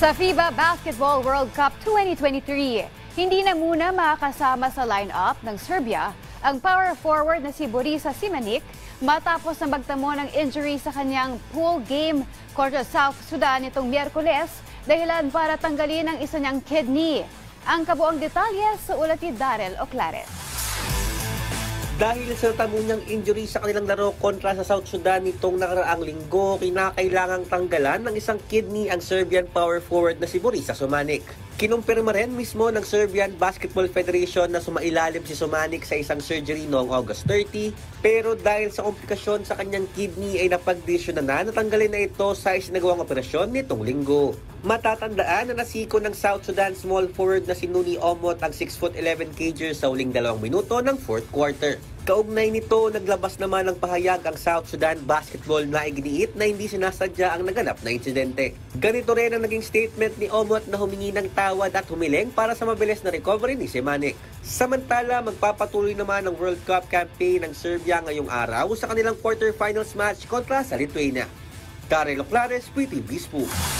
Sa FIBA Basketball World Cup 2023, hindi na muna makakasama sa lineup ng Serbia ang power forward na si Borisa Simanic matapos na magtamo ng injury sa kanyang pool game kontra South Sudan nitong Miyerkules dahilan para tanggalin ang isa niyang kidney. Ang kabuang detalye sa ulat ni Darrell Oclares. Dahil sa tamo niyang injury sa kanilang laro kontra sa South Sudan nitong nakaraang linggo, kinakailangang tanggalan ng isang kidney ang Serbian power forward na si Borisa Simanic. Kinumpirma rin mismo ng Serbian Basketball Federation na sumailalim si Simanic sa isang surgery noong August 30, pero dahil sa komplikasyon sa kanyang kidney ay napagdesisyon na natanggalin na ito sa isinagawang operasyon nitong linggo. Matatandaan na nasiko ng South Sudan small forward na si Nuni Omot ang 6'11" cager sa huling 2 minuto ng 4th quarter. Kaugnay nito, naglabas naman ng pahayag ang South Sudan Basketball na iginiit na hindi sinasadya ang naganap na insidente. Ganito rin ang naging statement ni Omot na humingi ng tawad at humiling para sa mabilis na recovery ni Simanic. Samantala, magpapatuloy naman ang World Cup campaign ng Serbia ngayong araw sa kanilang quarterfinals match kontra sa Lithuania. Darrell Oclares, PTV Sports.